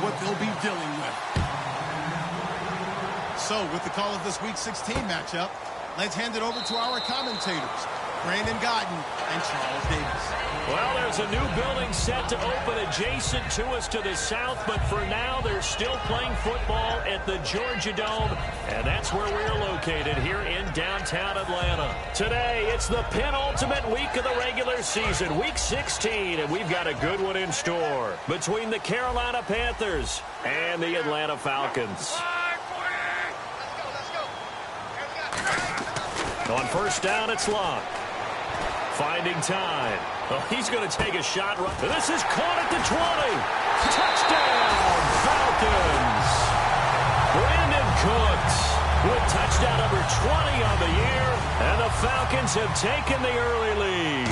what they'll be dealing with. So, with the call of this Week 16 matchup, let's hand it over to our commentators, Brandon Godden and Charles Davis. Well, there's a new building set to open adjacent to us to the south, but for now, they're still playing football at the Georgia Dome, and that's where we're located here in downtown Atlanta. Today, it's the penultimate week of the regular season, Week 16, and we've got a good one in store between the Carolina Panthers and the Atlanta Falcons. On first down, it's Locke. Finding time. Oh, he's going to take a shot. This is caught at the 20. Touchdown, Falcons. Brandon Cooks with touchdown number 20 on the year. And the Falcons have taken the early lead.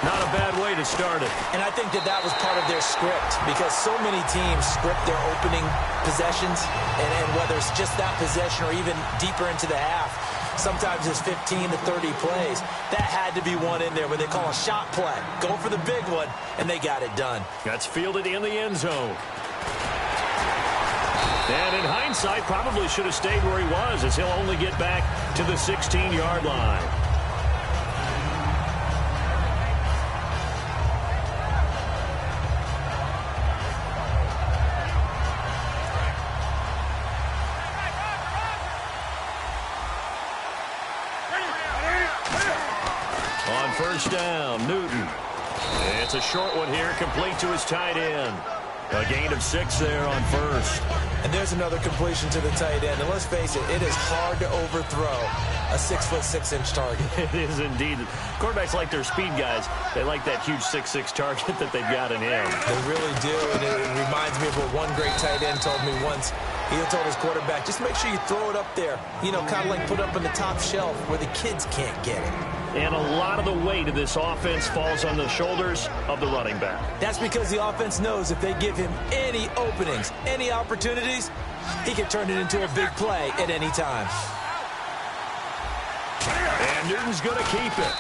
Not a bad way to start it. And I think that was part of their script, because so many teams script their opening possessions, and whether it's just that possession or even deeper into the half, sometimes it's 15 to 30 plays. That had to be one in there where they call a shot play. Go for the big one, and they got it done. That's fielded in the end zone. And in hindsight, probably should have stayed where he was, as he'll only get back to the 16-yard line. First down, Newton. It's a short one here, complete to his tight end. A gain of 6 there on first. And there's another completion to the tight end. And let's face it, it is hard to overthrow a 6'6" target. It is indeed. Quarterbacks like their speed guys. They like that huge 6'6" target that they've got in him. They really do, and it reminds me of what one great tight end told me once. He told his quarterback, just make sure you throw it up there. You know, kind of like put it up on the top shelf where the kids can't get it. And a lot of the weight of this offense falls on the shoulders of the running back. That's because the offense knows if they give him any openings, any opportunities, he can turn it into a big play at any time. And Newton's going to keep it.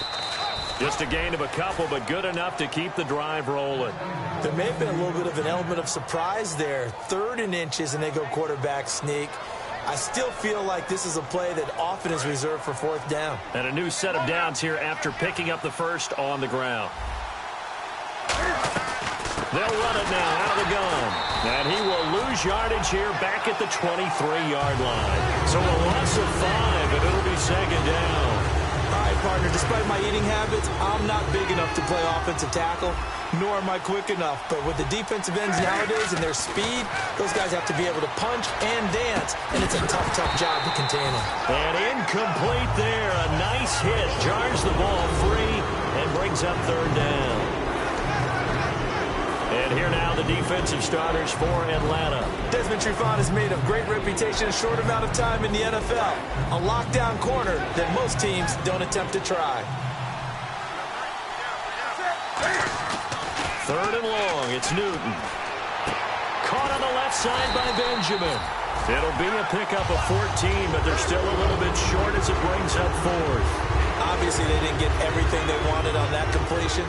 Just a gain of a couple, but good enough to keep the drive rolling. There may have been a little bit of an element of surprise there. 3rd and inches, and they go quarterback sneak. I still feel like this is a play that often is reserved for 4th down. And a new set of downs here after picking up the first on the ground. They'll run it now out of the gun. And he will lose yardage here back at the 23-yard line. So a loss of 5, and it'll be 2nd down. All right, partner, despite my eating habits, I'm not big enough to play offensive tackle, nor am I quick enough. But with the defensive ends nowadays and their speed, those guys have to be able to punch and dance, and it's a tough, tough job to contain them. And incomplete there. A nice hit. Jars the ball free and brings up 3rd down. And here now the defensive starters for Atlanta. Desmond Trufant has made a great reputation in a short amount of time in the NFL. A lockdown corner that most teams don't attempt to try. 3rd and long. It's Newton. Caught on the left side by Benjamin. It'll be a pickup of 14, but they're still a little bit short as it brings up 4th. Obviously, they didn't get everything they wanted on that completion,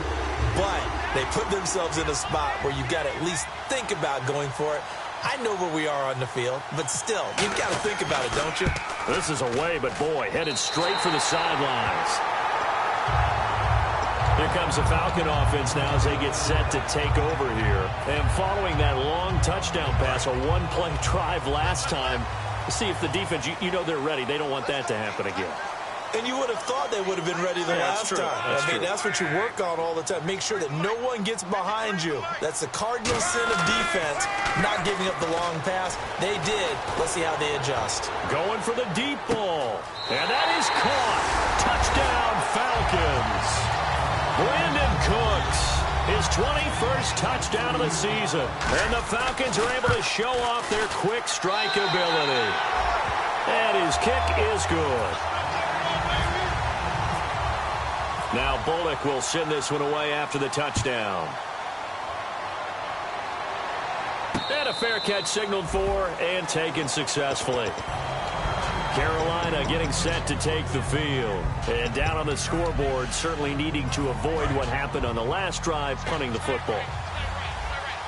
but they put themselves in a spot where you've got to at least think about going for it. I know where we are on the field, but still, you've got to think about it, don't you? This is away, but boy, headed straight for the sidelines. Here comes the Falcon offense now as they get set to take over here. And following that long touchdown pass, a one-play drive last time, see if the defense, you know they're ready. They don't want that to happen again. And you would have thought they would have been ready the last time. I mean, that's what you work on all the time. Make sure that no one gets behind you. That's the cardinal sin of defense, not giving up the long pass. They did. Let's see how they adjust. Going for the deep ball. And that is caught. Touchdown, Falcons. Brandon Cooks, his 21st touchdown of the season. And the Falcons are able to show off their quick strike ability. And his kick is good. Now Bullock will send this one away after the touchdown. And a fair catch signaled for and taken successfully. Carolina getting set to take the field. And down on the scoreboard, certainly needing to avoid what happened on the last drive, punting the football.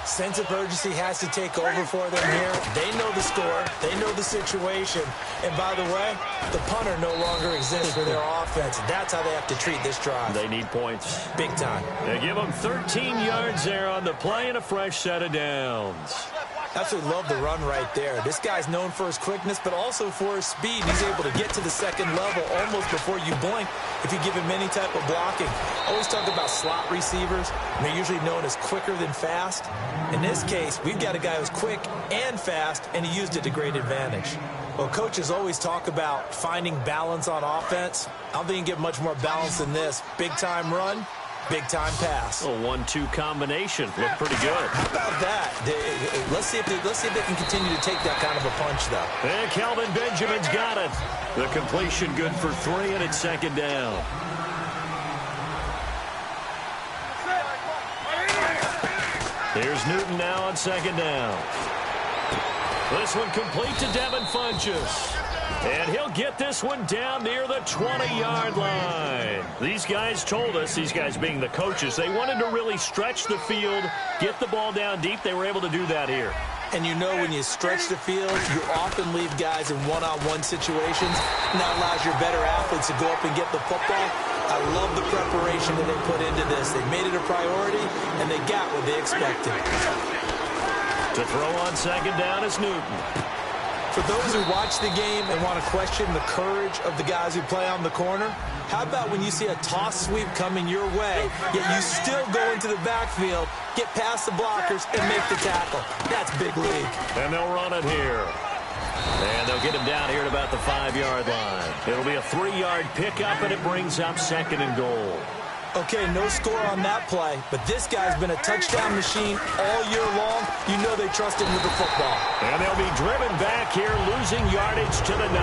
Sense of urgency has to take over for them here. They know the score. They know the situation. And by the way, the punter no longer exists for their offense. That's how they have to treat this drive. They need points. Big time. They give them 13 yards there on the play and a fresh set of downs. Absolutely love the run right there. This guy's known for his quickness, but also for his speed. He's able to get to the second level almost before you blink if you give him any type of blocking. Always talk about slot receivers, and they're usually known as quicker than fast. In this case, we've got a guy who's quick and fast, and he used it to great advantage. Well, coaches always talk about finding balance on offense. I don't think you can get much more balance than this. Big-time run, big-time pass. A 1-2 combination. Looked pretty good. How about that? Let's see if they can continue to take that kind of a punch, though. And Kelvin Benjamin's got it. The completion good for 3, and it's second down. Here's Newton now on second down. This one complete to Devin Funchess. And he'll get this one down near the 20-yard line. These guys told us, these guys being the coaches, they wanted to really stretch the field, get the ball down deep. They were able to do that here. And you know when you stretch the field, you often leave guys in one-on-one situations. And that allows your better athletes to go up and get the football. I love the preparation that they put into this. They made it a priority, and they got what they expected. To throw on second down is Newton. For those who watch the game and want to question the courage of the guys who play on the corner, how about when you see a toss sweep coming your way, yet you still go into the backfield, get past the blockers, and make the tackle? That's big league. And they'll run it here. And they'll get him down here at about the 5-yard line. It'll be a 3-yard pickup, and it brings up second and goal. Okay, no score on that play, but this guy's been a touchdown machine all year long. You know they trust him with the football. And they'll be driven back here, losing yardage to the 9.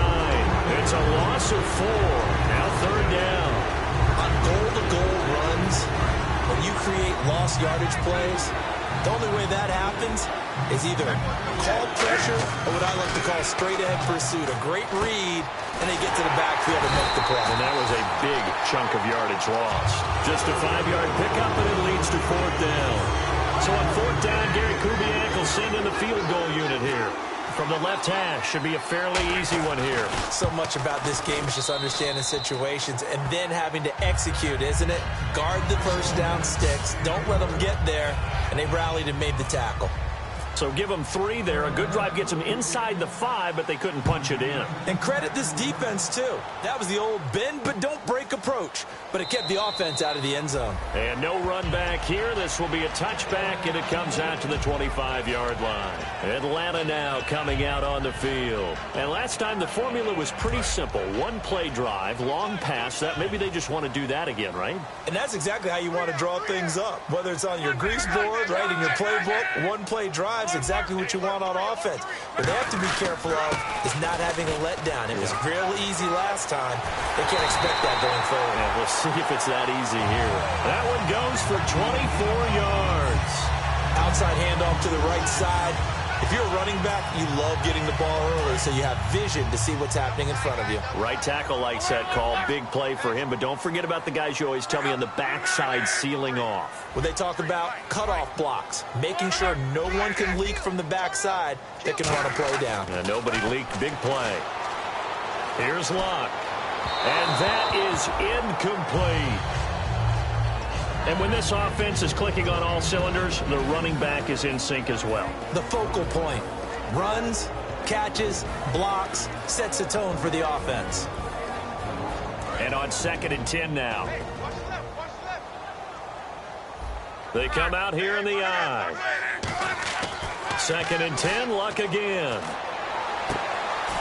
It's a loss of 4. Now third down. On goal-to-goal runs, when you create lost yardage plays, the only way that happens is either call pressure or what I like to call straight-ahead pursuit. A great read, and they get to the backfield and make the play. And that was a big chunk of yardage lost. Just a 5-yard pickup, and it leads to fourth down. So on fourth down, Gary Kubiak will send in the field goal unit here. From the left hash, should be a fairly easy one here. So much about this game is just understanding situations and then having to execute, isn't it? Guard the first down sticks. Don't let them get there. And they rallied and made the tackle. So give them 3 there. A good drive gets them inside the 5, but they couldn't punch it in. And credit this defense, too. That was the old bend but don't break approach. But it kept the offense out of the end zone. And no run back here. This will be a touchback, and it comes out to the 25-yard line. Atlanta now coming out on the field. And last time the formula was pretty simple. 1-play drive, long pass. That maybe they just want to do that again, right? And that's exactly how you want to draw things up. Whether it's on your grease board, right, in your playbook, 1-play drive. Exactly what you want on offense. What they have to be careful of is not having a letdown. It was real easy last time. They can't expect that going forward. Yeah, we'll see if it's that easy here. That one goes for 24 yards. Outside handoff to the right side. If you're a running back, you love getting the ball early so you have vision to see what's happening in front of you. Right tackle likes that call. Big play for him, but don't forget about the guys you always tell me on the backside sealing off. When they talk about cutoff blocks, making sure no one can leak from the backside that can run a play down. And nobody leaked. Big play. Here's Locke. And that is incomplete. And when this offense is clicking on all cylinders, the running back is in sync as well. The focal point. Runs, catches, blocks, sets a tone for the offense. And on 2nd and 10 now. They come out here in the I. 2nd and 10, Luck again.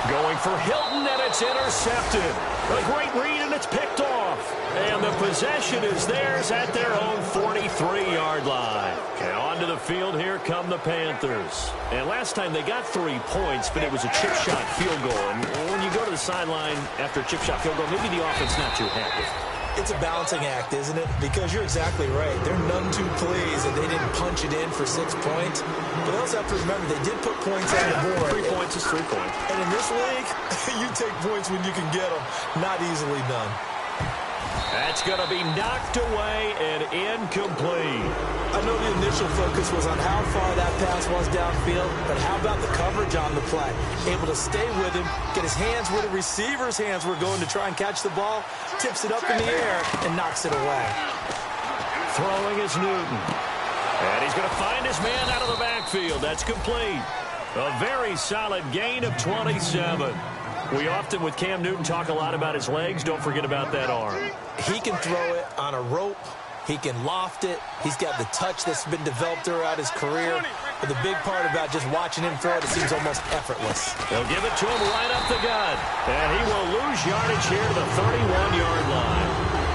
Going for Hilton, and it's intercepted. A great read, and it's picked off. And the possession is theirs at their own 43-yard line. And onto the field, here come the Panthers. And last time they got 3 points, but it was a chip shot field goal. And when you go to the sideline after a chip shot field goal, maybe the offense not too happy. It's a balancing act, isn't it? Because you're exactly right. They're none too pleased that they didn't punch it in for 6 points. But they also have to remember they did put points on the board. 3 points is 3 points. And in this league, you take points when you can get them. Not easily done. That's going to be knocked away and incomplete. I know the initial focus was on how far that pass was downfield, but how about the coverage on the play? Able to stay with him, get his hands where the receiver's hands were going to try and catch the ball, tips it up in the air, and knocks it away. Throwing is Newton. And he's going to find his man out of the backfield. That's complete. A very solid gain of 27. We often, with Cam Newton, talk a lot about his legs. Don't forget about that arm. He can throw it on a rope. He can loft it. He's got the touch that's been developed throughout his career. But the big part about just watching him throw it seems almost effortless. They'll give it to him right up the gut. And he will lose yardage here to the 31-yard line.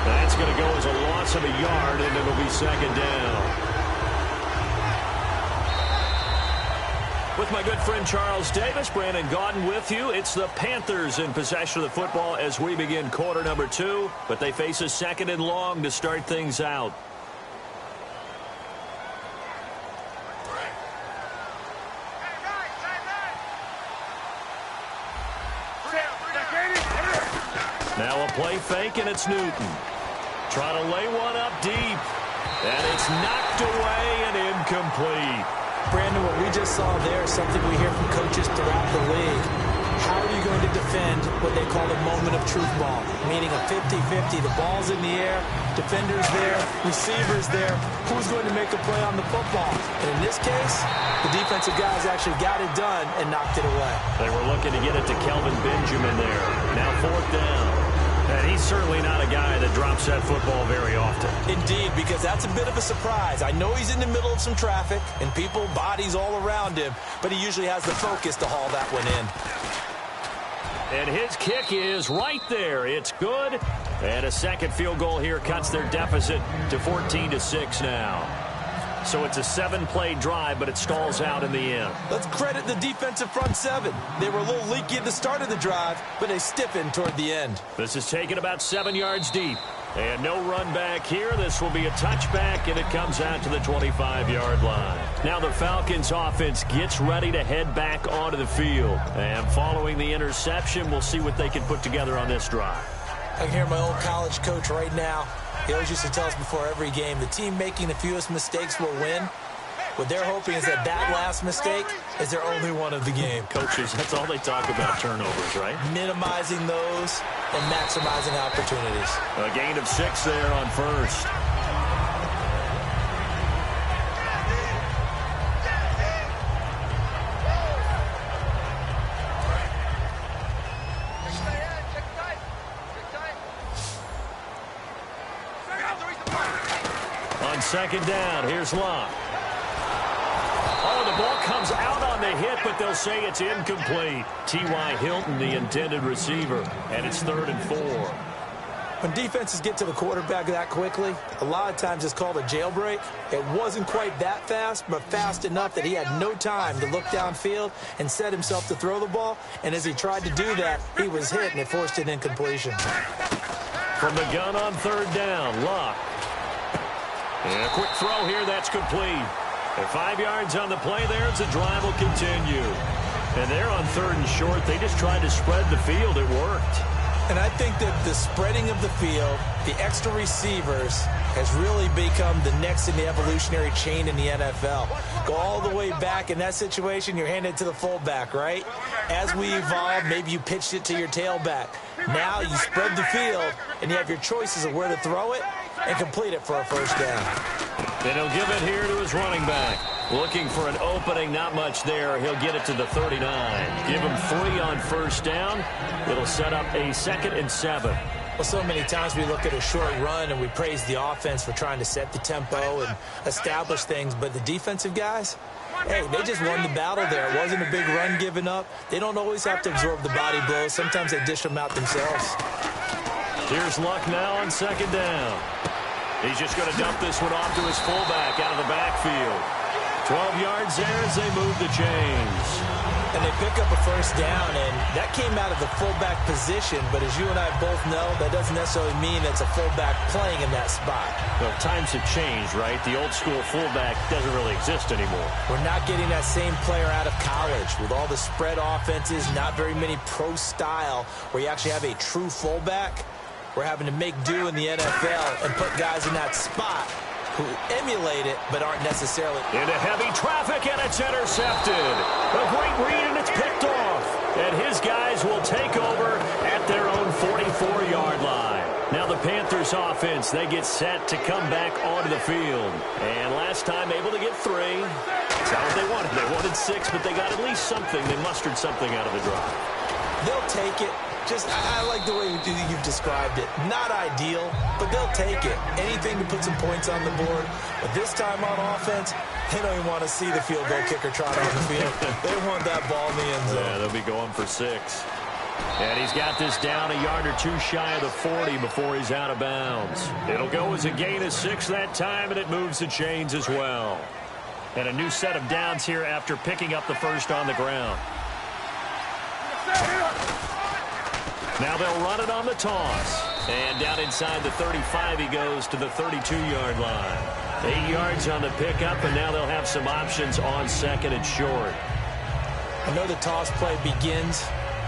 That's going to go as a loss of a yard, and it'll be second down. With my good friend Charles Davis, Brandon Gaudin with you. It's the Panthers in possession of the football as we begin quarter number 2, but they face a second and long to start things out. Now a play fake, and it's Newton. Try to lay one up deep, and it's knocked away and incomplete. Brandon, what we just saw there is something we hear from coaches throughout the league. How are you going to defend what they call the moment of truth ball? Meaning a 50-50, the ball's in the air, defenders there, receivers there. Who's going to make a play on the football? And in this case, the defensive guys actually got it done and knocked it away. They were looking to get it to Kelvin Benjamin there. Now fourth down. And he's certainly not a guy that drops that football very often. Indeed, because that's a bit of a surprise. I know he's in the middle of some traffic and people, bodies all around him, but he usually has the focus to haul that one in. And his kick is right there. It's good. And a second field goal here cuts their deficit to 14-6 now. So it's a 7-play drive, but it stalls out in the end. Let's credit the defensive front seven. They were a little leaky at the start of the drive, but they stiffened toward the end. This is taken about 7 yards deep. And no run back here. This will be a touchback, and it comes out to the 25-yard line. Now the Falcons offense gets ready to head back onto the field. And following the interception, we'll see what they can put together on this drive. I can hear my old college coach right now. He always used to tell us before every game, the team making the fewest mistakes will win. What they're hoping is that last mistake is their only one of the game. Coaches, that's all they talk about, turnovers, right? Minimizing those and maximizing opportunities. A gain of 6 there on first. On second down, here's Locke. Oh, the ball comes out on the hit, but they'll say it's incomplete. T.Y. Hilton, the intended receiver, and it's 3rd and 4. When defenses get to the quarterback that quickly, a lot of times it's called a jailbreak. It wasn't quite that fast, but fast enough that he had no time to look downfield and set himself to throw the ball. And as he tried to do that, he was hit, and it forced an incompletion. From the gun on 3rd down, Locke. And a quick throw here, that's complete. And 5 yards on the play there as the drive will continue. And they're on 3rd and short. They just tried to spread the field. It worked. And I think that the spreading of the field, the extra receivers, has really become the next in the evolutionary chain in the NFL. Go all the way back in that situation, you're handed it to the fullback, right? As we evolve, maybe you pitched it to your tailback. Now you spread the field, and you have your choices of where to throw it and complete it for a first down. And he'll give it here to his running back. Looking for an opening, not much there. He'll get it to the 39. Give him 3 on first down. It'll set up a 2nd and 7. Well, so many times we look at a short run and we praise the offense for trying to set the tempo and establish things, but the defensive guys, hey, they just won the battle there. It wasn't a big run given up. They don't always have to absorb the body blows. Sometimes they dish them out themselves. Here's Luck now on 2nd down. He's just going to dump this one off to his fullback out of the backfield. 12 yards there as they move the chains. And they pick up a first down, and that came out of the fullback position. But as you and I both know, that doesn't necessarily mean it's a fullback playing in that spot. Well, times have changed, right? The old school fullback doesn't really exist anymore. We're not getting that same player out of college with all the spread offenses, not very many pro style where you actually have a true fullback. We're having to make do in the NFL and put guys in that spot who emulate it but aren't necessarily. Into heavy traffic, and it's intercepted. A great read, and it's picked off. And his guys will take over at their own 44-yard line. Now the Panthers offense, they get set to come back onto the field. And last time able to get 3. That's not what they wanted. They wanted 6, but they got at least something. They mustered something out of the drive. They'll take it. I like the way you've described it. Not ideal, but they'll take it. Anything to put some points on the board. But this time on offense, they don't even want to see the field goal kicker trot on the field. They want that ball in the end zone. Yeah, they'll be going for 6. And he's got this down a yard or 2 shy of the 40 before he's out of bounds. It'll go as a gain of 6 that time, and it moves the chains as well. And a new set of downs here after picking up the first on the ground. Now they'll run it on the toss. And down inside the 35, he goes to the 32-yard line. 8 yards on the pickup, and now they'll have some options on second and short. I know the toss play begins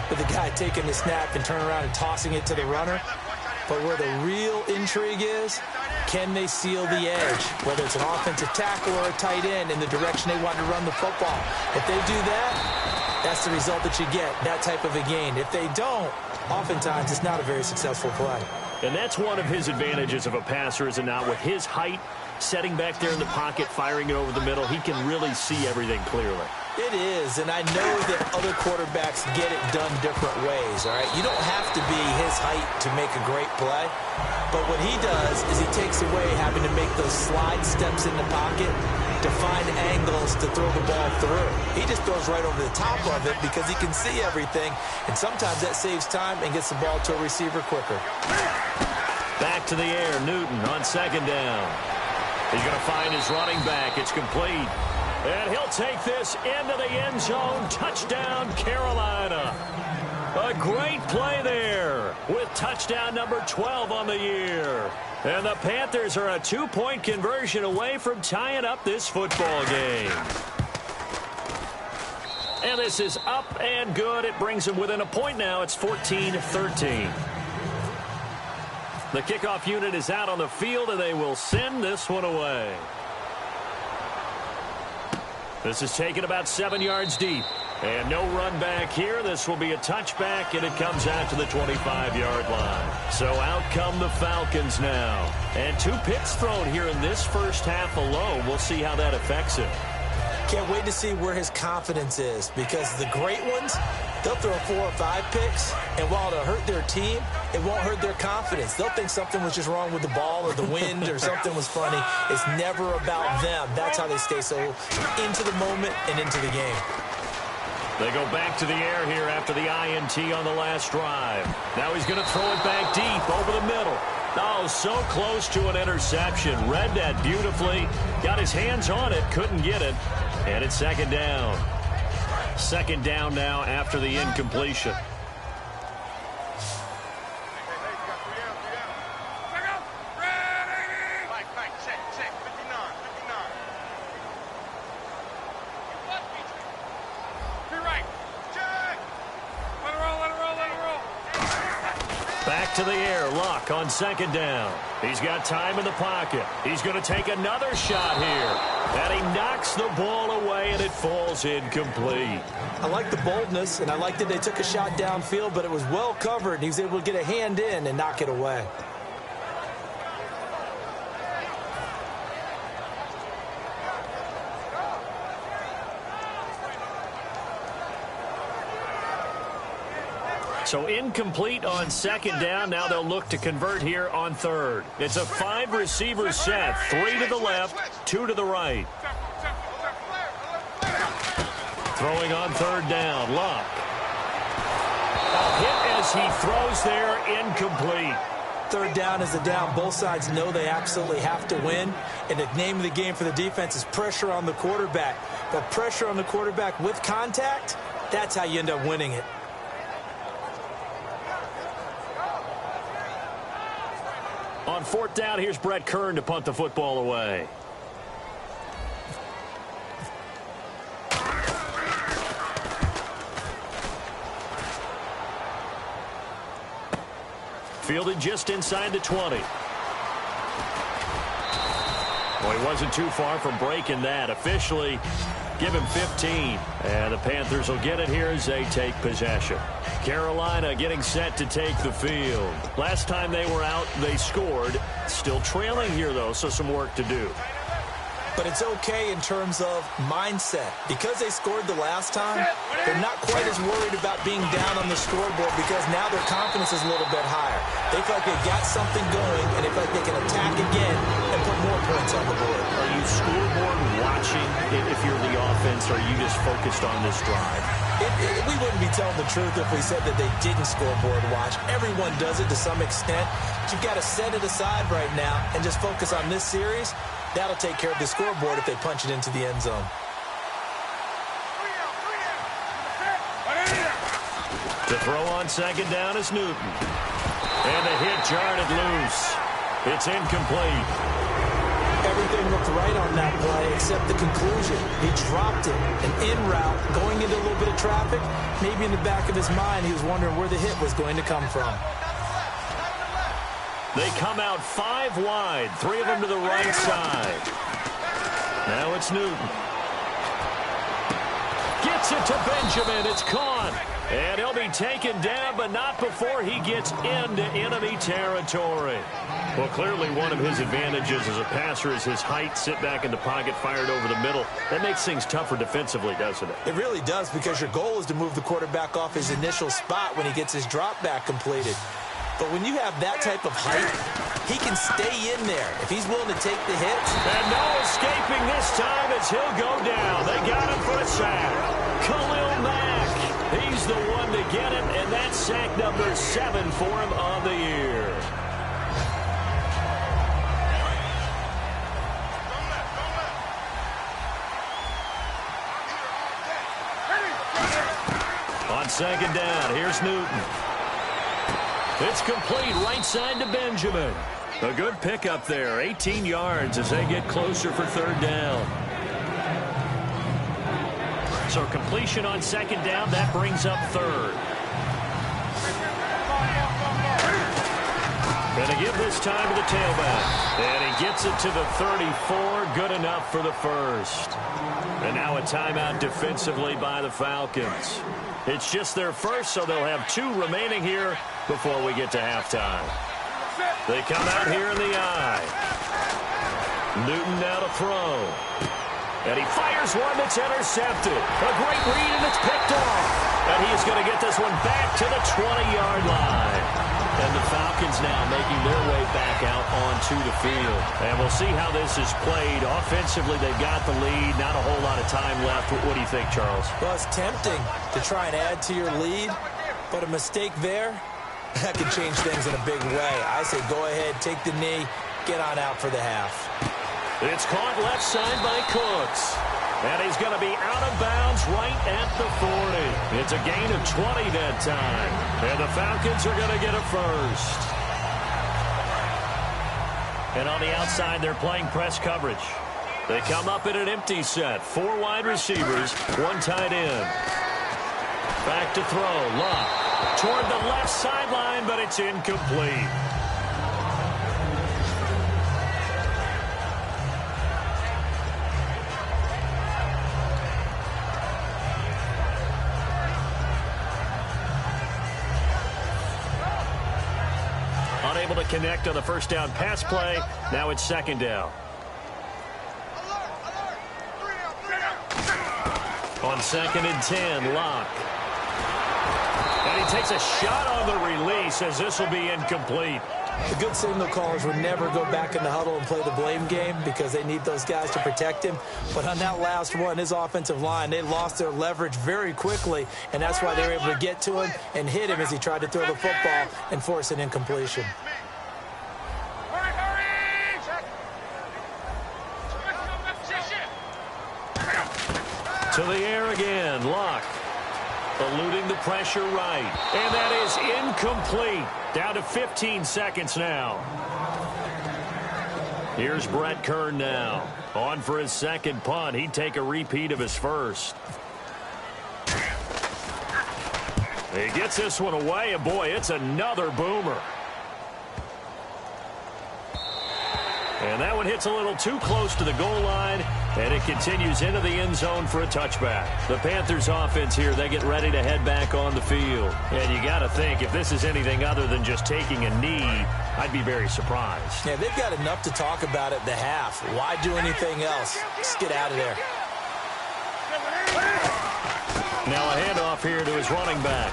with the guy taking the snap and turning around and tossing it to the runner. But where the real intrigue is, can they seal the edge, whether it's an offensive tackle or a tight end, in the direction they want to run the football? If they do that, that's the result that you get, that type of a gain. If they don't, oftentimes it's not a very successful play. And that's one of his advantages of a passer, is it not? With his height, setting back there in the pocket, firing it over the middle, he can really see everything clearly. It is, and I know that other quarterbacks get it done different ways, all right? You don't have to be his height to make a great play, but what he does is he takes away having to make those slide steps in the pocket to find angles to throw the ball through. He just throws right over the top of it because he can see everything, and sometimes that saves time and gets the ball to a receiver quicker. Back to the air, Newton on second down. He's going to find his running back. It's complete. And he'll take this into the end zone. Touchdown, Carolina. A great play there with touchdown number 12 on the year. And the Panthers are a 2-point conversion away from tying up this football game. And this is up and good. It brings them within a point now. It's 14-13. The kickoff unit is out on the field, and they will send this one away. This is taken about 7 yards deep. And no run back here. This will be a touchback, and it comes out to the 25-yard line. So out come the Falcons now. And 2 picks thrown here in this first half alone. We'll see how that affects him. Can't wait to see where his confidence is, because the great ones, they'll throw 4 or 5 picks, and while it'll hurt their team, it won't hurt their confidence. They'll think something was just wrong with the ball or the wind or something was funny. It's never about them. That's how they stay so into the moment and into the game. They go back to the air here after the INT on the last drive. Now he's going to throw it back deep over the middle. Oh, so close to an interception. Read that beautifully. Got his hands on it. Couldn't get it. And it's second down. Second down now after the incompletion. Back to the air, Luck on second down. He's got time in the pocket. He's going to take another shot here. And he knocks the ball away, and it falls incomplete. I like the boldness, and I like that they took a shot downfield, but it was well covered, and he was able to get a hand in and knock it away. So incomplete on second down. Now they'll look to convert here on third. It's a 5-receiver set. 3 to the left, 2 to the right. Throwing on third down, Luck. A hit as he throws there, incomplete. Third down is a down. Both sides know they absolutely have to win. And the name of the game for the defense is pressure on the quarterback. But pressure on the quarterback with contact, that's how you end up winning it. On fourth down, here's Brett Kern to punt the football away. fielded just inside the 20. Well, he wasn't too far from breaking that. Officially, give him 15. And the Panthers will get it here as they take possession. Carolina getting set to take the field. Last time they were out, they scored. Still trailing here, though, so some work to do. But it's okay in terms of mindset. Because they scored the last time, they're not quite as worried about being down on the scoreboard because now their confidence is a little bit higher. They feel like they've got something going, and they feel like they can attack again and put more points on the board. Are you scoreboard watching if you're the offense, or are you just focused on this drive? We wouldn't be telling the truth if we said that they didn't scoreboard watch. Everyone does it to some extent. But you've got to set it aside right now and just focus on this series. That'll take care of the scoreboard if they punch it into the end zone. To throw on second down is Newton. And the hit jarred it loose. It's incomplete. Everything looked right on that play except the conclusion. He dropped it. An in route, going into a little bit of traffic. Maybe in the back of his mind, he was wondering where the hit was going to come from. They come out 5 wide, 3 of them to the right side. Now it's Newton. Gets it to Benjamin. It's caught. And he'll be taken down, but not before he gets into enemy territory. Well, clearly one of his advantages as a passer is his height. Sit back in the pocket, fired over the middle. That makes things tougher defensively, doesn't it? It really does, because your goal is to move the quarterback off his initial spot when he gets his drop back completed. But when you have that type of height, he can stay in there if he's willing to take the hits. And no escaping this time as he'll go down. They got him for a sack. Khalil Mack, he's the one to get it, and that's sack number 7 for him on the year. On second down, here's Newton. It's complete right side to Benjamin. A good pickup there, 18 yards as they get closer for third down. So completion on second down, that brings up third. Going to give this time to the tailback. And he gets it to the 34, good enough for the first. And now a timeout defensively by the Falcons. It's just their first, so they'll have 2 remaining here before we get to halftime. They come out here in the eye. Newton now to throw. And he fires one that's intercepted. A great read, and it's picked off. And he's going to get this one back to the 20-yard line. And the Falcons now making their way back out onto the field. And we'll see how this is played. Offensively, they've got the lead. Not a whole lot of time left. What do you think, Charles? Well, it's tempting to try and add to your lead, but a mistake there, that could change things in a big way. I say go ahead, take the knee, get on out for the half. It's caught left side by Cooks. And he's going to be out of bounds right at the 40. It's a gain of 20 that time. And the Falcons are going to get a first. And on the outside, they're playing press coverage. They come up in an empty set. 4 wide receivers, 1 tight end. Back to throw. Luck toward the left sideline, but it's incomplete. Unable to connect on the first down pass play. Now it's second down. On 2nd and 10, Locke. And he takes a shot on the release as this will be incomplete. The good signal callers would never go back in the huddle and play the blame game because they need those guys to protect him. But on that last one, his offensive line, they lost their leverage very quickly, and that's why they were able to get to him and hit him as he tried to throw the football and force an incompletion. To the air again, Locke. Eluding the pressure right. And that is incomplete. Down to 15 seconds now. Here's Brett Kern now. On for his second punt. He'd take a repeat of his first. He gets this one away, and boy, it's another boomer. And that one hits a little too close to the goal line, and it continues into the end zone for a touchback. The Panthers offense here, they get ready to head back on the field. And you got to think, if this is anything other than just taking a knee, I'd be very surprised. Yeah, they've got enough to talk about at the half. Why do anything else? Just get out of there. Now a handoff here to his running back.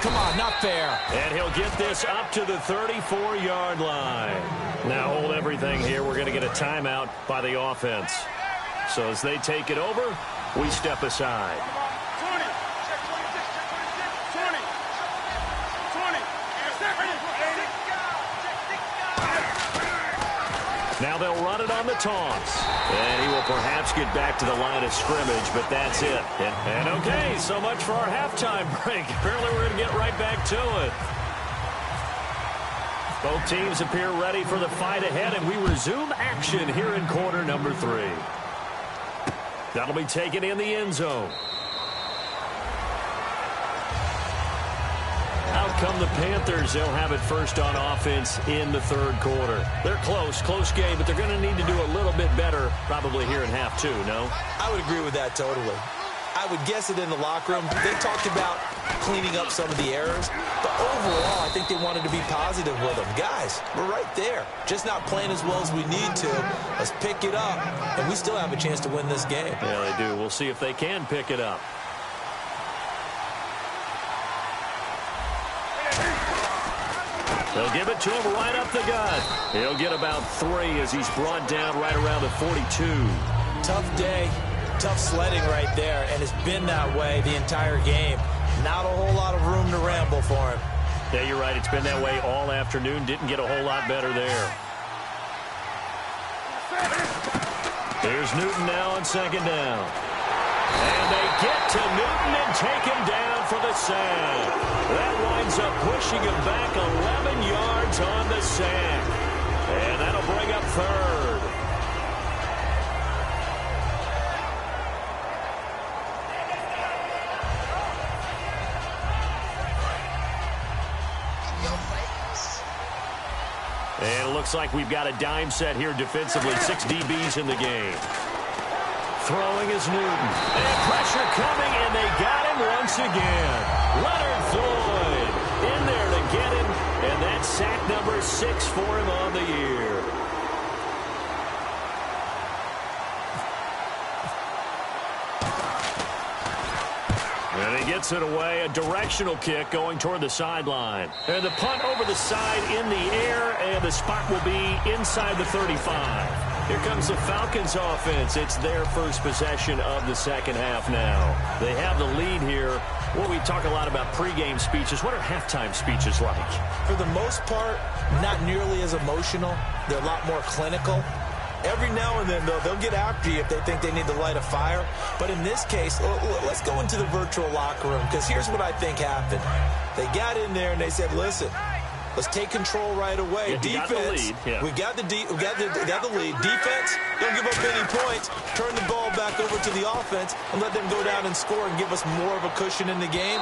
Come on, not fair. And he'll get this up to the 34-yard line. Now hold everything here. We're going to get a timeout by the offense. So as they take it over, we step aside. Now they'll run it on the toss. And he will perhaps get back to the line of scrimmage, but that's it. And okay, so much for our halftime break. Apparently we're going to get right back to it. Both teams appear ready for the fight ahead, and we resume action here in quarter number 3. That'll be taken in the end zone. Out come the Panthers. They'll have it first on offense in the third quarter. They're close game, but they're going to need to do a little bit better probably here in half 2, no? I would agree with that totally. I would guess it in the locker room. They talked about cleaning up some of the errors, but overall, I think they wanted to be positive with them. Guys, we're right there. Just not playing as well as we need to. Let's pick it up, and we still have a chance to win this game. Yeah, they do. We'll see if they can pick it up. They'll give it to him right up the gut. He'll get about 3 as he's brought down right around the 42. Tough day, tough sledding right there, and it's been that way the entire game. Not a whole lot of room to ramble for him. Yeah, you're right. It's been that way all afternoon. Didn't get a whole lot better there. Here's Newton now on second down. And they get to Newton and take him down for the sack. That winds up pushing him back 11 yards on the sack. And that'll bring up third. And it looks like we've got a dime set here defensively. 6 DBs in the game. Throwing is Newton. And pressure coming, and they got him once again. Leonard Floyd in there to get him, and that's sack number 6 for him on the year. And he gets it away, a directional kick going toward the sideline. And the punt over the side in the air, and the spot will be inside the 35. Here comes the Falcons offense. It's their first possession of the second half now. They have the lead here. Well, we talk a lot about pregame speeches. What are halftime speeches like? For the most part, not nearly as emotional. They're a lot more clinical. Every now and then, though, they'll get after you if they think they need to light a fire. But in this case, let's go into the virtual locker room, because here's what I think happened. They got in there and they said, listen, let's take control right away. Yeah, defense, we got the lead. Defense, don't give up any points. Turn the ball back over to the offense and let them go down and score and give us more of a cushion in the game.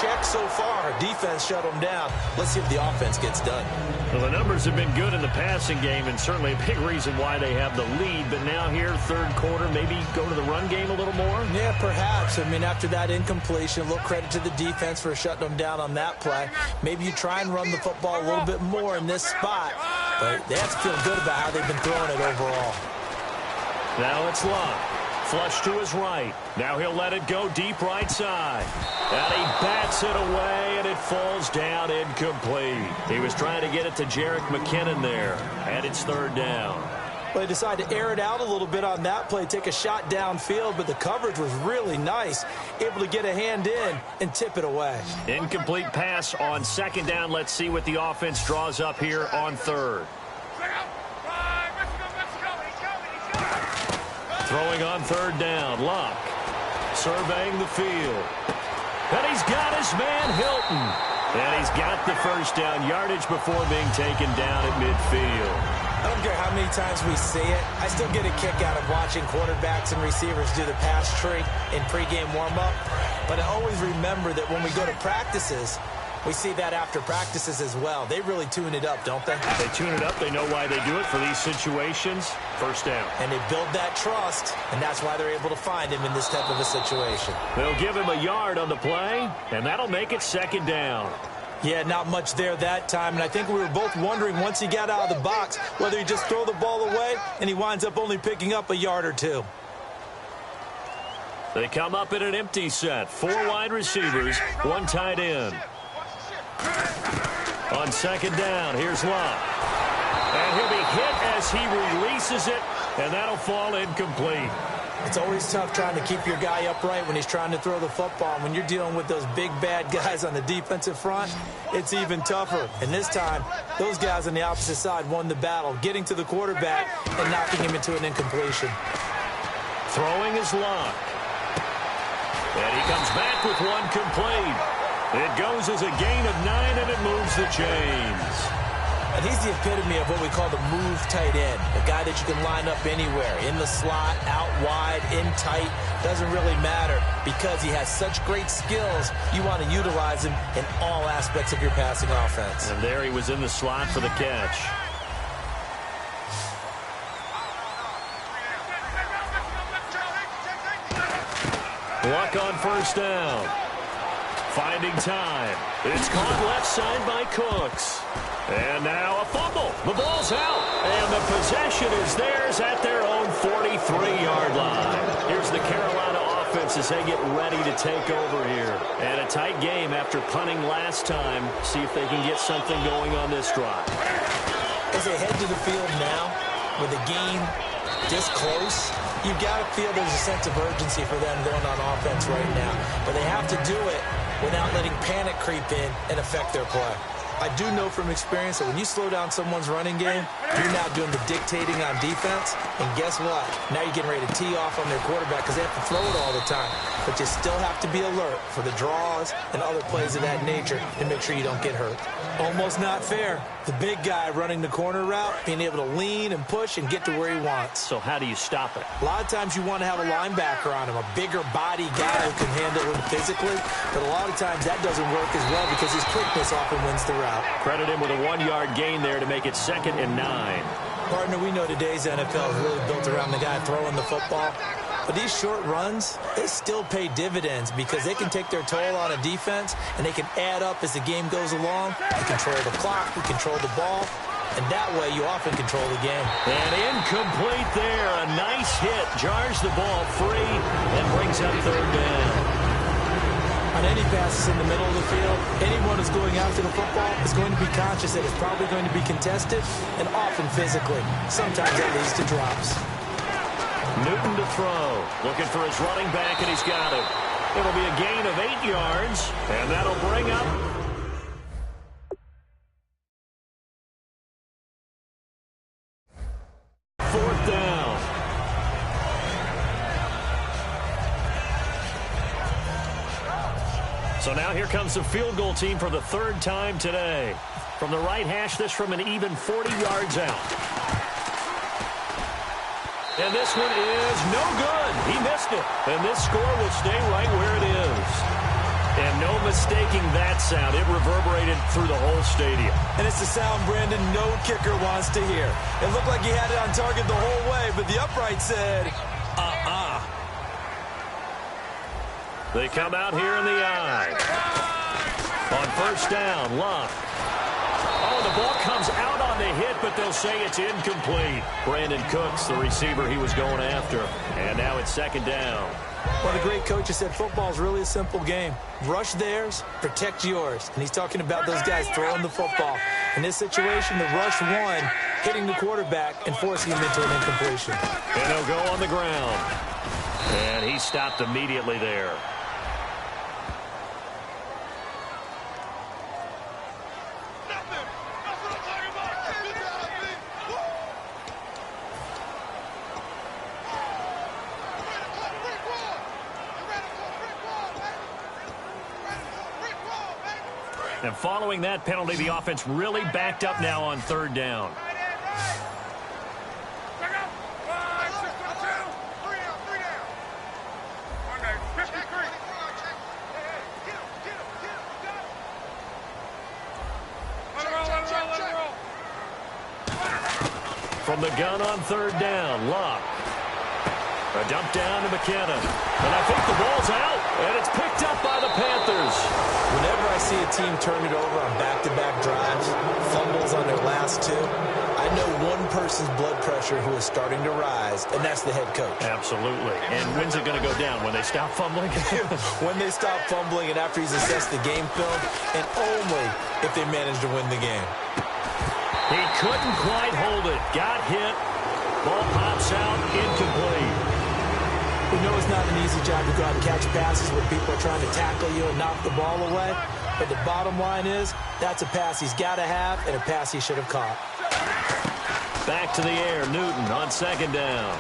Check so far. Defense shut them down. Let's see if the offense gets done. Well, the numbers have been good in the passing game, and certainly a big reason why they have the lead. But now here, third quarter, maybe go to the run game a little more? Yeah, perhaps. I mean, after that incompletion, a little credit to the defense for shutting them down on that play. Maybe you try and run the football a little bit more in this spot. But they have to feel good about how they've been throwing it overall. Now it's Luck. Flush to his right. Now he'll let it go deep right side. And he bats it away, and it falls down incomplete. He was trying to get it to Jerick McKinnon there. And it's third down. Well, they decided to air it out a little bit on that play, take a shot downfield, but the coverage was really nice. Able to get a hand in and tip it away. Incomplete pass on second down. Let's see what the offense draws up here on third. Throwing on third down, Luck surveying the field. And he's got his man, Hilton. And he's got the first down, yardage before being taken down at midfield. I don't care how many times we see it. I still get a kick out of watching quarterbacks and receivers do the pass tree in pregame warm-up. But I always remember that when we go to practices, We see that after practices as well. They really tune it up, don't they? They tune it up. They know why they do it for these situations. First down. And they build that trust, and that's why they're able to find him in this type of a situation. They'll give him a yard on the play, and that'll make it second down. Yeah, not much there that time, and I think we were both wondering once he got out of the box whether he just throw the ball away, and he winds up only picking up a yard or two. They come up in an empty set. 4 wide receivers, 1 tight end. On second down, here's Love. And he'll be hit as he releases it, and that'll fall incomplete. It's always tough trying to keep your guy upright when he's trying to throw the football. When you're dealing with those big, bad guys on the defensive front, it's even tougher. And this time, those guys on the opposite side won the battle, getting to the quarterback and knocking him into an incompletion. Throwing is Love. And he comes back with 1 complete. It goes as a gain of 9, and it moves the chains. And he's the epitome of what we call the move tight end, a guy that you can line up anywhere, in the slot, out wide, in tight, doesn't really matter because he has such great skills. You want to utilize him in all aspects of your passing offense. And there he was in the slot for the catch. Luck on first down. Finding time. It's caught left side by Cooks. And now a fumble. The ball's out. And the possession is theirs at their own 43-yard line. Here's the Carolina offense as they get ready to take over here. And a tight game after punting last time. See if they can get something going on this drive. As they head to the field now, with the game this close, you've got to feel there's a sense of urgency for them going on offense right now. But they have to do it without letting panic creep in and affect their play. I do know from experience that when you slow down someone's running game, you're now doing the dictating on defense. And guess what? Now you're getting ready to tee off on their quarterback because they have to throw it all the time. But you still have to be alert for the draws and other plays of that nature to make sure you don't get hurt. Almost not fair. The big guy running the corner route, being able to lean and push and get to where he wants. So how do you stop it? A lot of times you want to have a linebacker on him, a bigger body guy who can handle him physically. But a lot of times that doesn't work as well because his quickness often wins the route. Credit him with a 1-yard gain there to make it 2nd and 9. Partner, we know today's NFL is really built around the guy throwing the football. But these short runs, they still pay dividends because they can take their toll on a defense and they can add up as the game goes along. They control the clock, they control the ball, and that way you often control the game. And incomplete there. A nice hit. Jars the ball free and brings up 3rd down. On any passes in the middle of the field, anyone who's going after the football is going to be conscious that it's probably going to be contested and often physically. Sometimes that leads to drops. Newton to throw. Looking for his running back, and he's got it. It'll be a gain of 8 yards, and that'll bring up 4th down. So now here comes the field goal team for the 3rd time today. From the right hash, this from an even 40 yards out. And this one is no good. He missed it. And this score will stay right where it is. And no mistaking that sound. It reverberated through the whole stadium. And it's the sound, Brandon, no kicker wants to hear. It looked like he had it on target the whole way, but the upright said, They come out here in the eye. On first down, Luck. Oh, the ball comes out on the hit, but they'll say it's incomplete. Brandon Cooks, the receiver he was going after. And now it's 2nd down. One of the great coaches said football is really a simple game. Rush theirs, protect yours. And he's talking about those guys throwing the football. In this situation, the rush won, hitting the quarterback and forcing him into an incompletion. And he'll go on the ground. And he stopped immediately there. And following that penalty, the offense really backed up now on 3rd down. From the gun on third down, Luck. A dump down to McKinnon. And I think the ball's out, and it's picked up by the Panthers. Whenever I see a team turn it over on back-to-back drives, fumbles on their last two, I know one person's blood pressure who is starting to rise, and that's the head coach. Absolutely. And when's it going to go down? When they stop fumbling? When they stop fumbling and after he's assessed the game film, and only if they manage to win the game. He couldn't quite hold it. Got hit. Ball pops out. Incomplete. We know it's not an easy job to go out and catch passes when people are trying to tackle you and knock the ball away. But the bottom line is, that's a pass he's got to have and a pass he should have caught. Back to the air, Newton on second down.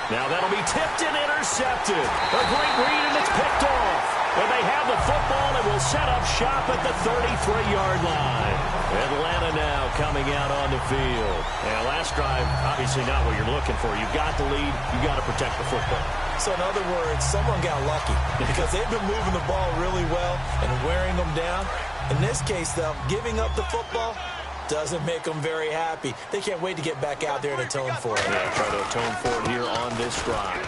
Now that'll be tipped and intercepted. A great read, and it's picked off. And they have the football and will set up shop at the 33-yard line. Atlanta now coming out on the field. And last drive, obviously not what you're looking for. You've got the lead. You've got to protect the football. So in other words, someone got lucky because they've been moving the ball really well and wearing them down. In this case, though, giving up the football doesn't make them very happy. They can't wait to get back out there and atone for it. Yeah, try to atone for it here on this drive.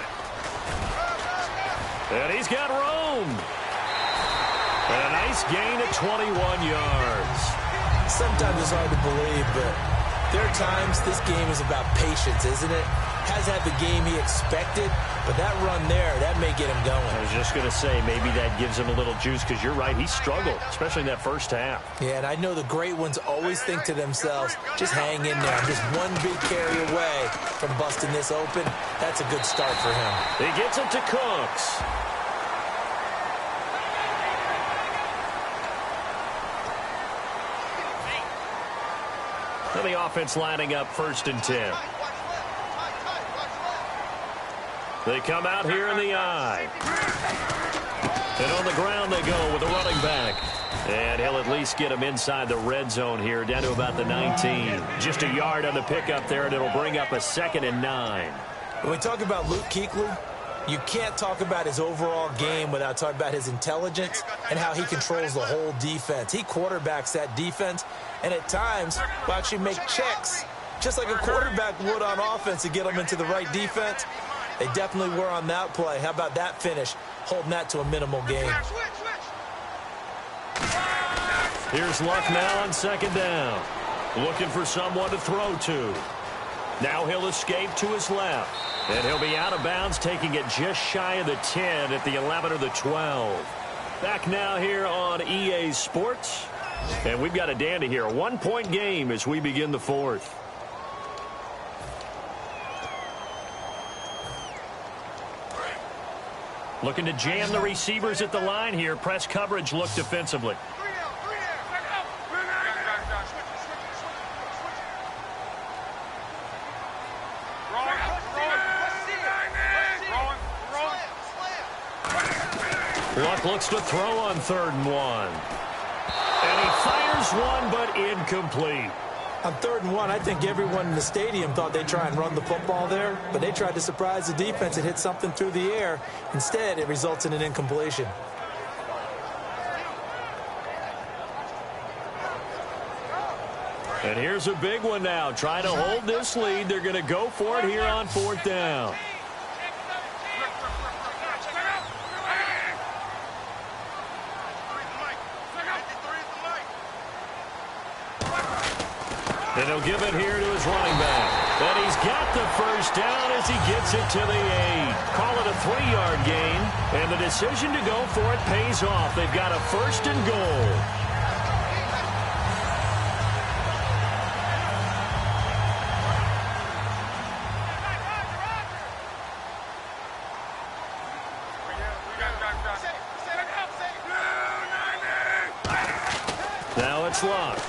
And he's got room. And a nice gain of 21 yards. Sometimes it's hard to believe, but there are times this game is about patience, isn't it? Has had the game he expected, but that run there, that may get him going. I was just going to say, maybe that gives him a little juice, because you're right, he struggled, especially in that first half. Yeah, and I know the great ones always think to themselves, just hang in there. I'm just one big carry away from busting this open. That's a good start for him. He gets it to Cooks. And the offense lining up 1st and 10. They come out here in the eye. And on the ground they go with a running back. And he'll at least get him inside the red zone here, down to about the 19. Just a yard on the pickup there, and it'll bring up a 2nd and 9. When we talk about Luke Kuechly, you can't talk about his overall game without talking about his intelligence and how he controls the whole defense. He quarterbacks that defense, and at times will actually make checks, just like a quarterback would on offense to get them into the right defense. They definitely were on that play. How about that finish, holding that to a minimal gain. Here's Luck now on 2nd down. Looking for someone to throw to. Now he'll escape to his left. And he'll be out of bounds, taking it just shy of the 10 at the 11 or the 12. Back now here on EA Sports. And we've got a dandy here. A 1-point game as we begin the 4th. Looking to jam the receivers at the line here. Press coverage look defensively. Luck looks to throw on 3rd and 1. And he fires one, but incomplete. On 3rd and 1, I think everyone in the stadium thought they'd try and run the football there, but they tried to surprise the defense and hit something through the air. Instead, it results in an incompletion. And here's a big one now. Trying to hold this lead. They're going to go for it here on 4th down. And he'll give it here to his running back. And he's got the 1st down as he gets it to the 8. Call it a 3-yard gain. And the decision to go for it pays off. They've got a 1st and goal. Now it's Luck.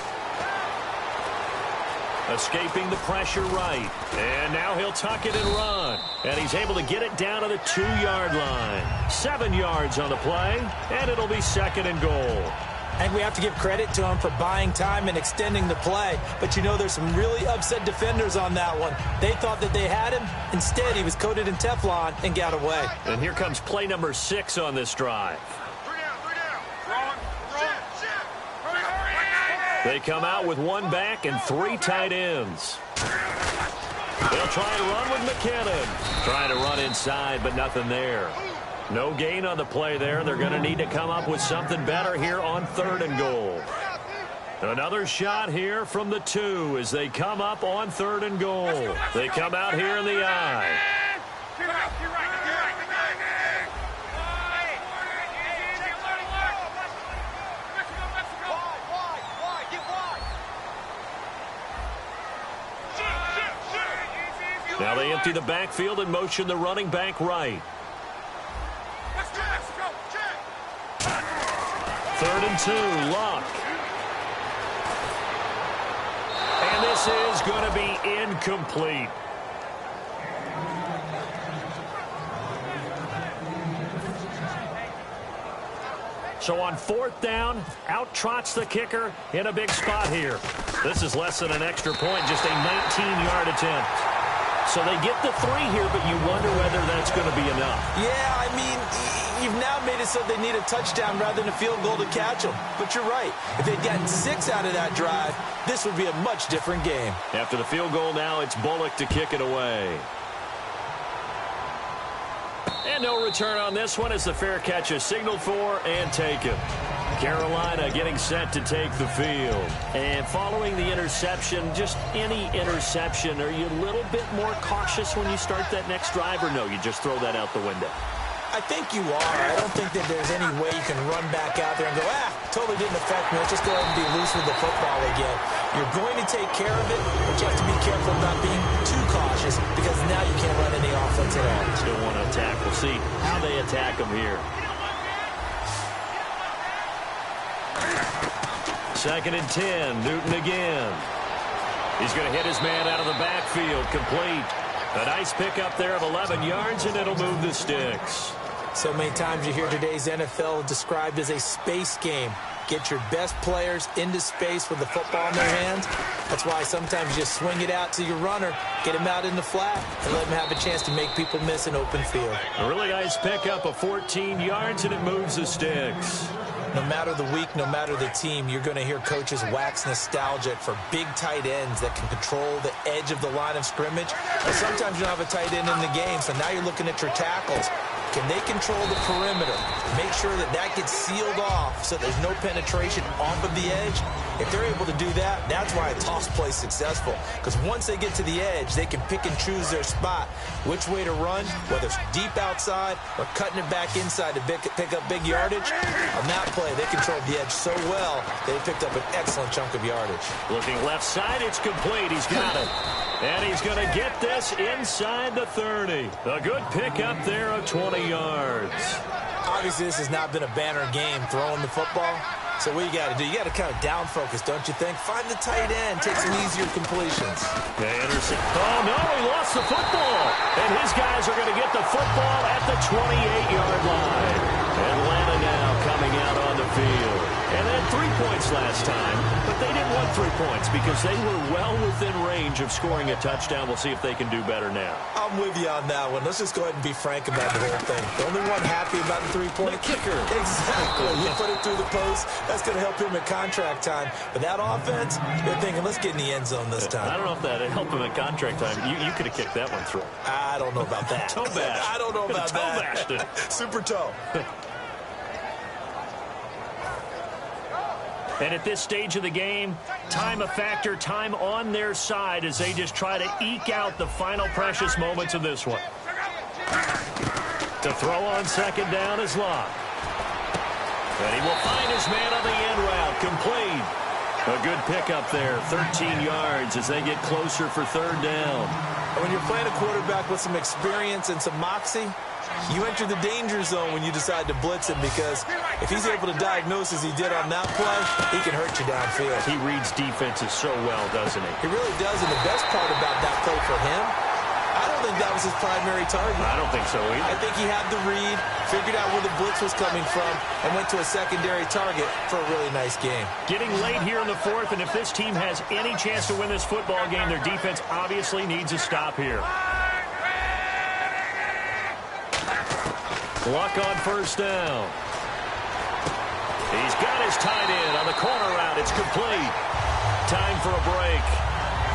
Escaping the pressure right. And now he'll tuck it and run. And he's able to get it down to the 2-yard line. 7 yards on the play. And it'll be 2nd and goal. And we have to give credit to him for buying time and extending the play. But you know, there's some really upset defenders on that one. They thought that they had him. Instead, he was coated in Teflon and got away. And here comes play number 6 on this drive. They come out with 1 back and 3 tight ends. They'll try and run with McKinnon. Trying to run inside, but nothing there. No gain on the play there. They're going to need to come up with something better here on 3rd and goal. Another shot here from the 2 as they come up on 3rd and goal. They come out here in the I. Now they empty the backfield and motion the running back right. 3rd and 2, Luck. And this is going to be incomplete. So on 4th down, out trots the kicker in a big spot here. This is less than an extra point, just a 19-yard attempt. So they get the 3 here, but you wonder whether that's going to be enough. Yeah, I mean, you've now made it so they need a touchdown rather than a field goal to catch them. But you're right. If they'd gotten 6 out of that drive, this would be a much different game. After the field goal now, it's Bullock to kick it away. And no return on this one as the fair catch is signaled for and taken. Carolina getting set to take the field. And following the interception, just any interception, are you a little bit more cautious when you start that next drive, or no, you just throw that out the window? I think you are. I don't think that there's any way you can run back out there and go, totally didn't affect me. Let's just go ahead and be loose with the football again. You're going to take care of it, but you have to be careful not being too cautious because now you can't run any offense at all. Still want to attack. We'll see how they attack them here. 2nd and 10, Newton again. He's going to hit his man out of the backfield, complete. A nice pickup there of 11 yards, and it'll move the sticks. So many times you hear today's NFL described as a space game. Get your best players into space with the football in their hands. That's why sometimes you just swing it out to your runner, get him out in the flat, and let him have a chance to make people miss an open field. A really nice pickup of 14 yards, and it moves the sticks. No matter the week, no matter the team, you're going to hear coaches wax nostalgic for big tight ends that can control the edge of the line of scrimmage. And sometimes you don't have a tight end in the game, so now you're looking at your tackles. Can they control the perimeter? Make sure that that gets sealed off so there's no penetration off of the edge. If they're able to do that, that's why a toss play is successful. Because once they get to the edge, they can pick and choose their spot, which way to run, whether it's deep outside or cutting it back inside to pick up big yardage. On that play, they controlled the edge so well, they picked up an excellent chunk of yardage. Looking left side, it's complete. He's got it. And he's going to get this inside the 30. A good pickup there of 20 yards. Obviously, this has not been a banner game throwing the football. So what you got to do, you got to kind of down focus, don't you think? Find the tight end, take some easier completions. Anderson. Oh, no, he lost the football. And his guys are going to get the football at the 28-yard line. Atlanta now coming out on the field. And they had 3 points last time, but they didn't want 3 points because they were well within range of scoring a touchdown. We'll see if they can do better now. I'm with you on that one. Let's just go ahead and be frank about the whole thing. The only one happy about the 3-point kicker. Exactly. You put it through the post. That's going to help him at contract time. But that offense, they're thinking, let's get in the end zone this time. I don't know if that helped him at contract time. You could have kicked that one through. I don't know about that. Toe bash. I don't know about that. Toe bashed it. Super toe. And at this stage of the game, time a factor, time on their side as they just try to eke out the final precious moments of this one. To throw on 2nd down is Locke. And he will find his man on the end route, complete. A good pickup there, 13 yards as they get closer for 3rd down. When you're playing a quarterback with some experience and some moxie, you enter the danger zone when you decide to blitz him because if he's able to diagnose as he did on that play, he can hurt you downfield. He reads defenses so well, doesn't he? He really does, and the best part about that play for him, I don't think that was his primary target. I don't think so either. I think he had the read, figured out where the blitz was coming from, and went to a secondary target for a really nice game. Getting late here in the 4th, and if this team has any chance to win this football game, their defense obviously needs a stop here. Luck on 1st down. He's got his tight end on the corner route. It's complete. Time for a break.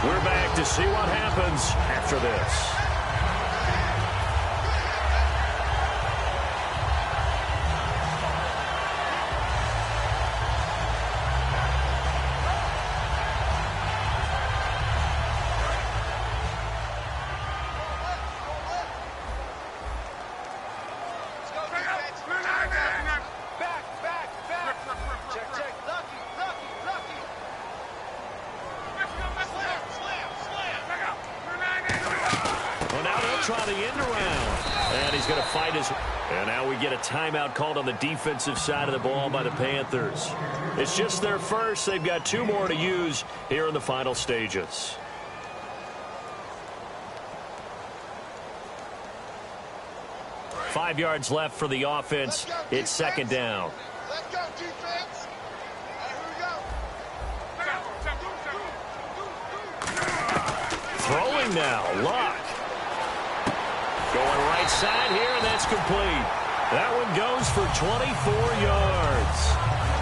We're back to see what happens after this. Try the end around, and he's going to fight his. And now we get a timeout called on the defensive side of the ball by the Panthers. It's just their first. They've got 2 more to use here in the final stages. Five yards left for the offense. It's second down. Let's go, defense. Throwing now, Luck. Going right side here, and that's complete. That one goes for 24 yards.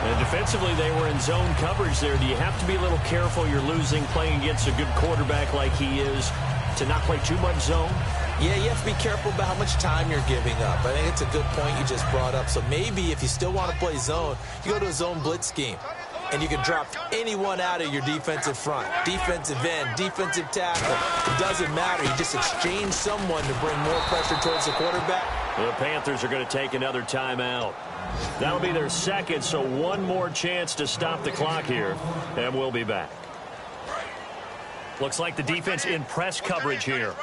And defensively, they were in zone coverage there. Do you have to be a little careful? You're losing, playing against a good quarterback like he is, to not play too much zone? Yeah, you have to be careful about how much time you're giving up. I think it's a good point you just brought up. So maybe if you still want to play zone, you go to a zone blitz scheme. And you can drop anyone out of your defensive front. Defensive end, defensive tackle. It doesn't matter. You just exchange someone to bring more pressure towards the quarterback. The Panthers are going to take another timeout. That'll be their second, so one more chance to stop the clock here. And we'll be back. Looks like the defense in press coverage here.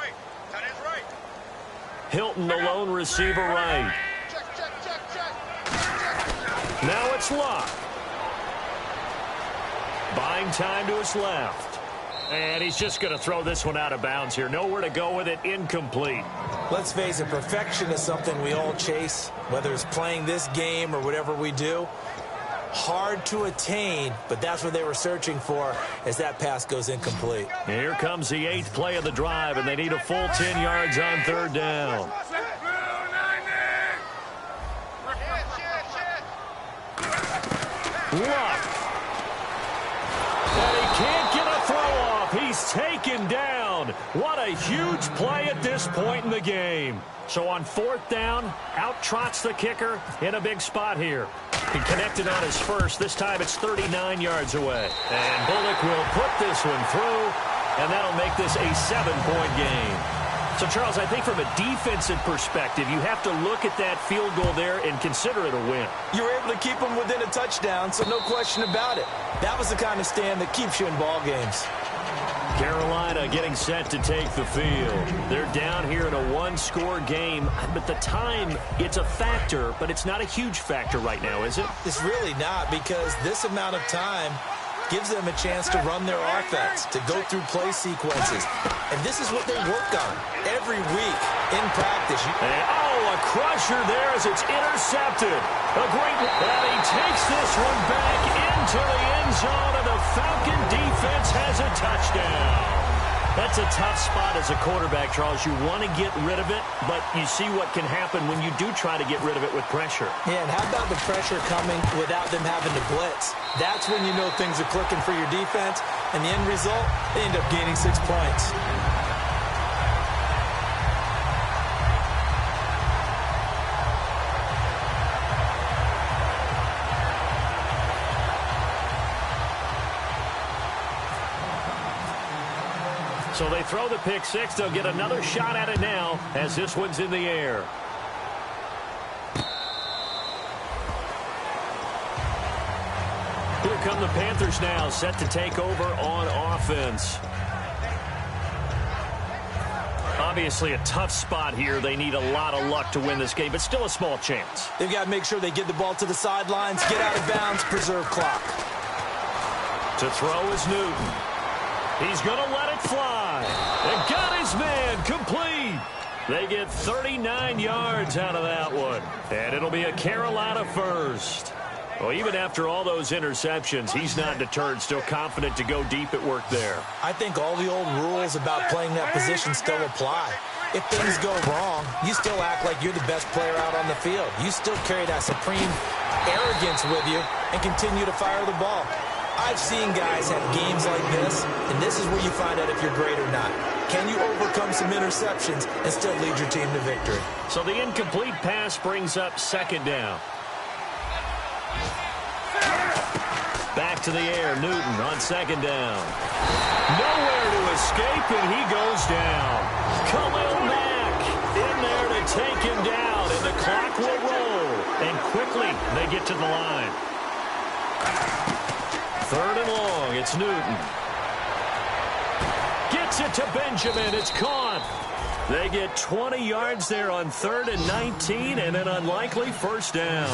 Hilton, the lone receiver, right. Now it's Luck. Buying time to his left. And he's just going to throw this one out of bounds here. Nowhere to go with it. Incomplete. Let's face it, perfection is something we all chase, whether it's playing this game or whatever we do. Hard to attain, but that's what they were searching for as that pass goes incomplete. Here comes the 8th play of the drive, and they need a full 10 yards on third down. Luck. And he can't get a throw off. He's taken down. What a huge play at this point in the game. So on fourth down, out trots the kicker in a big spot here. He connected on his first. This time it's 39 yards away. And Bullock will put this one through, and that'll make this a 7-point game. So, Charles, I think from a defensive perspective, you have to look at that field goal there and consider it a win. You were able to keep them within a touchdown, so no question about it. That was the kind of stand that keeps you in ball games. Carolina getting set to take the field. They're down here in a one-score game. But the time, it's a factor, but it's not a huge factor right now, is it? It's really not, because this amount of time gives them a chance to run their offense, to go through play sequences. And this is what they work on every week in practice. A crusher there as it's intercepted. A great one. And he takes this one back into the end zone, and the Falcon defense has a touchdown. That's a tough spot as a quarterback, Charles. You want to get rid of it, but you see what can happen when you do try to get rid of it with pressure. Yeah, and how about the pressure coming without them having to blitz? That's when you know things are clicking for your defense, and the end result, they end up gaining 6 points. So they throw the pick six. They'll get another shot at it now as this one's in the air. Here come the Panthers now, set to take over on offense. Obviously a tough spot here. They need a lot of luck to win this game, but still a small chance. They've got to make sure they get the ball to the sidelines, get out of bounds, preserve clock. To throw is Newton. He's going to let it fly. And got his man complete. They get 39 yards out of that one. And it'll be a Carolina first. Well, even after all those interceptions, he's not deterred, still confident to go deep at work there. I think all the old rules about playing that position still apply. If things go wrong, you still act like you're the best player out on the field. You still carry that supreme arrogance with you and continue to fire the ball. I've seen guys have games like this, and this is where you find out if you're great or not. Can you overcome some interceptions and still lead your team to victory? So the incomplete pass brings up second down. Back to the air, Newton on second down. Nowhere to escape, and he goes down. Khalil Mack in there to take him down, and the clock will roll. And quickly, they get to the line. Third and long, it's Newton. Gets it to Benjamin, it's caught. They get 20 yards there on 3rd and 19, and an unlikely first down.